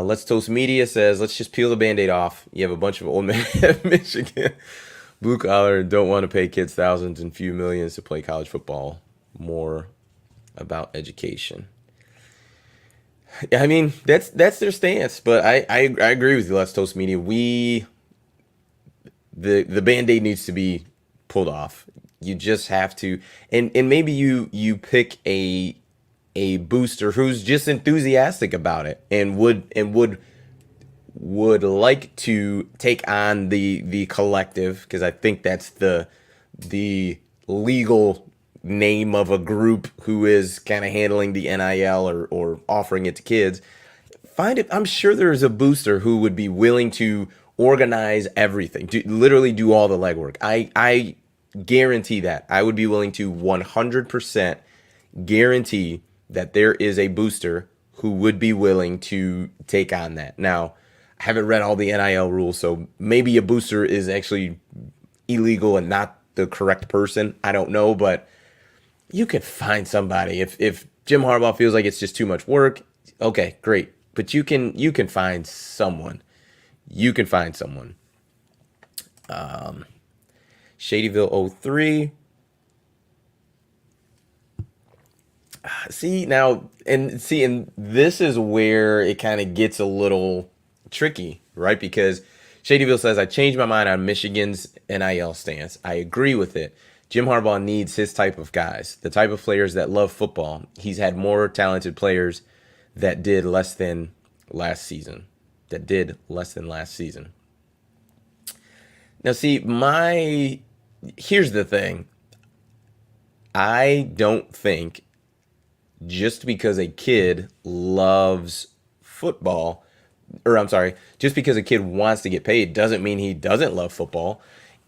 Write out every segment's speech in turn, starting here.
Let's Toast Media says, let's just peel the Band-Aid off. You have a bunch of old men at Michigan, blue collar, and don't want to pay kids thousands and few millions to play college football. More about education. I mean, that's their stance, but I agree with you. Let's Toast Media. The Band-Aid needs to be pulled off. You just have to, and maybe you pick a booster who's just enthusiastic about it and would like to take on the collective, because I think that's the legal name of a group who is kind of handling the NIL or offering it to kids. Find it. I'm sure there's a booster who would be willing to organize everything, literally do all the legwork. I guarantee that. I would be willing to 100% guarantee that there is a booster who would be willing to take on that. Now, I haven't read all the NIL rules, so maybe a booster is actually illegal and not the correct person. I don't know, but you could find somebody. If Jim Harbaugh feels like it's just too much work, okay, great. But you can find someone. You can find someone. Shadyville 03. And this is where it kind of gets a little tricky, right? Because Shadyville says, I changed my mind on Michigan's NIL stance. I agree with it. Jim Harbaugh needs his type of guys, the type of players that love football. He's had more talented players that did less than last season. Now, see, here's the thing. I don't think just because a kid loves football, or I'm sorry, just because a kid wants to get paid doesn't mean he doesn't love football.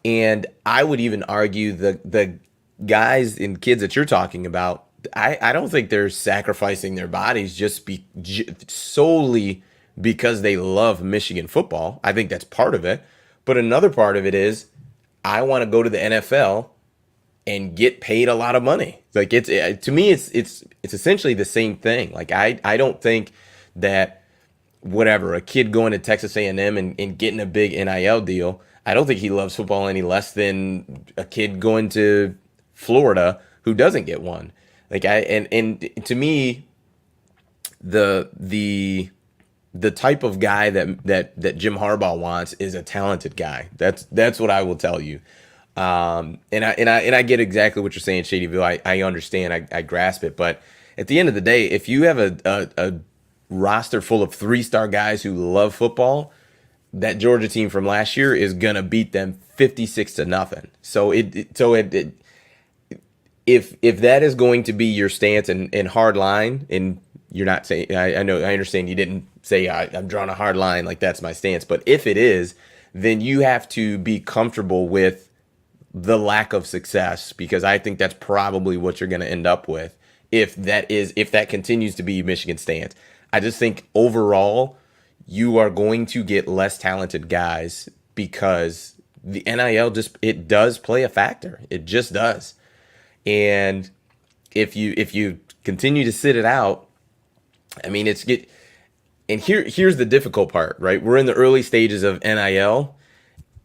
And I would even argue the guys and kids that you're talking about, I don't think they're sacrificing their bodies solely because they love Michigan football. I think that's part of it. But another part of it is, I want to go to the NFL and get paid a lot of money. Like, to me, it's essentially the same thing. Like, I don't think that whatever, a kid going to Texas A&M and getting a big NIL deal, I don't think he loves football any less than a kid going to Florida who doesn't get one. Like, and to me, the type of guy that Jim Harbaugh wants is a talented guy. That's what I will tell you. And I get exactly what you're saying, Shadyville. I understand. I grasp it. But at the end of the day, if you have a roster full of 3-star guys who love football, that Georgia team from last year is gonna beat them 56-0. So if that is going to be your stance and hard line, and you're not saying, I understand you didn't say I'm drawing a hard line, like that's my stance, but if it is, then you have to be comfortable with the lack of success, because I think that's probably what you're going to end up with if that continues to be Michigan's stance. I just think overall you are going to get less talented guys because the NIL it does play a factor. It just does. And if you continue to sit it out, I mean, here's the difficult part, right? We're in the early stages of NIL.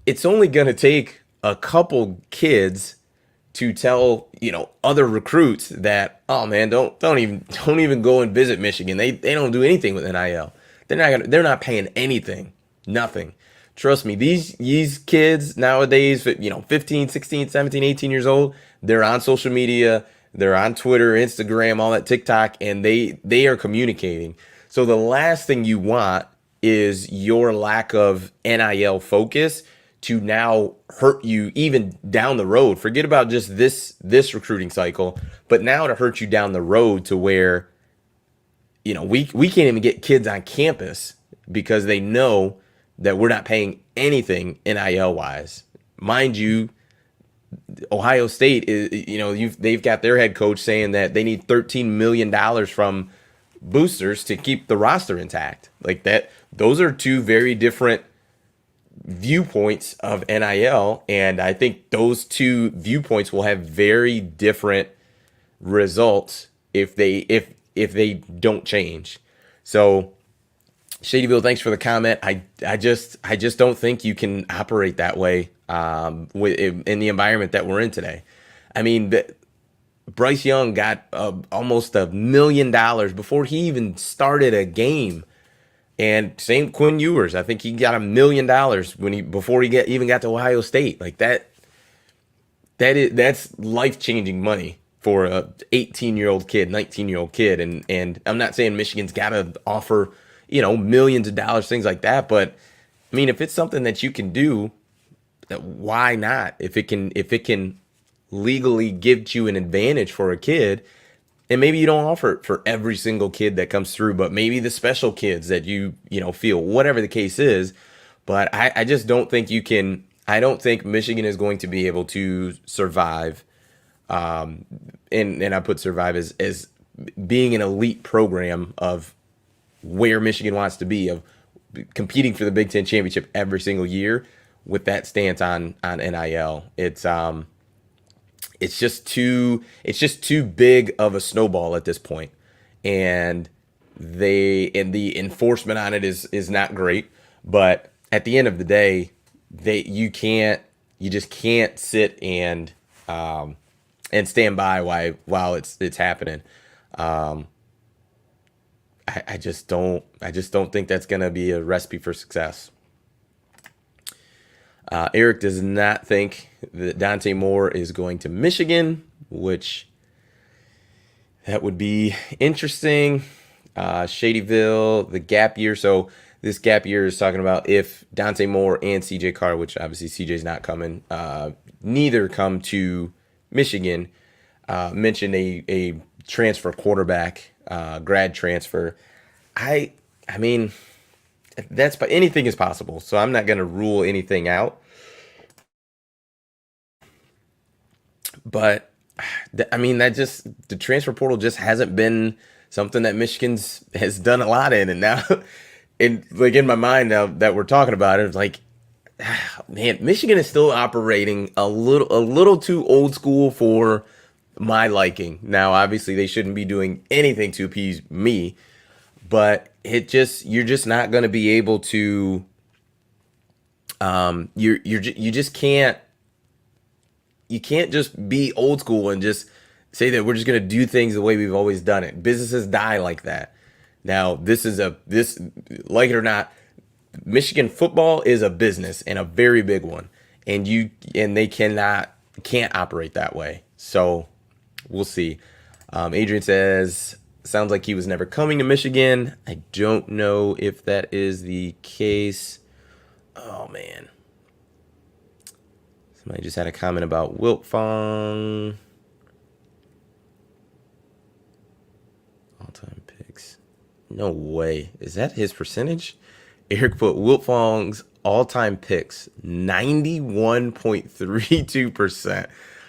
It's only going to take a couple kids to tell, other recruits that, oh man, don't even go and visit Michigan. They don't do anything with NIL. They're not paying anything. Nothing. Trust me, these kids nowadays, 15, 16, 17, 18 years old, they're on social media, they're on Twitter, Instagram, all that, TikTok, and they are communicating. So the last thing you want is your lack of NIL focus to now hurt you even down the road. Forget about just this recruiting cycle, but now to hurt you down the road to where, we can't even get kids on campus because they know that we're not paying anything NIL wise. Mind you, Ohio State is, they've got their head coach saying that they need $13 million from boosters to keep the roster intact. Like that, those are two very different viewpoints of NIL, and I think those two viewpoints will have very different results if they don't change. So Shadyville, thanks for the comment. I just don't think you can operate that way in the environment that we're in today. I mean, Bryce Young got almost $1 million before he even started a game, and same Quinn Ewers. I think he got $1 million when he before he even got to Ohio State. Like that. That's life changing money for a 18-year-old kid, 19-year-old kid, and I'm not saying Michigan's got to offer millions of dollars, things like that, but I mean if it's something that you can do, why not? If it can legally give you an advantage for a kid, and maybe you don't offer it for every single kid that comes through, but maybe the special kids that feel, whatever the case is. But I just don't think you can. I don't think Michigan is going to be able to survive. And I put survive as being an elite program of where Michigan wants to be, of competing for the Big Ten championship every single year with that stance on NIL. It's just too big of a snowball at this point, and the enforcement on it is not great. But at the end of the day, you just can't sit and stand by while it's happening. I just don't think that's gonna be a recipe for success. Eric does not think that Dante Moore is going to Michigan, which that would be interesting. Shadyville, the gap year. So this gap year is talking about if Dante Moore and CJ Carr, which obviously CJ's not coming, neither come to Michigan, mentioned a transfer quarterback, grad transfer. I mean, anything is possible, so I'm not going to rule anything out. But I mean, the transfer portal just hasn't been something that Michigan's has done a lot in, and now, in my mind now that we're talking about it, it's like, man, Michigan is still operating a little too old school for my liking. Now, obviously, they shouldn't be doing anything to appease me, but you're just not going to be able to. You just can't. You can't just be old school and just say that we're just going to do things the way we've always done it. Businesses die like that. Now, this like it or not, Michigan football is a business, and a very big one, and they can't operate that way. So we'll see. Adrian says, sounds like he was never coming to Michigan. I don't know if that is the case. Oh man. Somebody just had a comment about Wiltfong. All-time picks. No way. Is that his percentage? Eric put Wiltfong's all-time picks, 91.32%.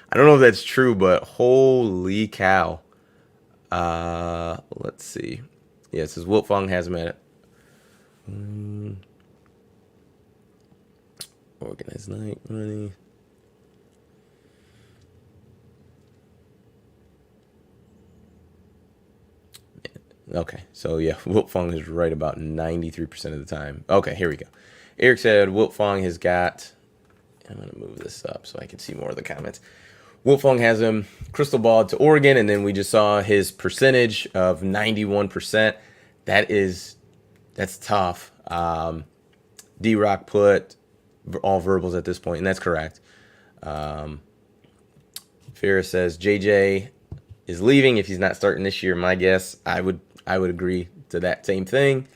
I don't know if that's true, but holy cow. Let's see. Yeah, it says Wiltfong has him at organized night money. Okay, so yeah, Wiltfong is right about 93% of the time. Okay, here we go. Eric said Wiltfong has got. I'm going to move this up so I can see more of the comments. Wiltfong has him crystal balled to Oregon, and then we just saw his percentage of 91%. That's tough. D-Rock put all verbals at this point, and that's correct. Ferris says JJ is leaving if he's not starting this year. My guess, I would agree to that same thing.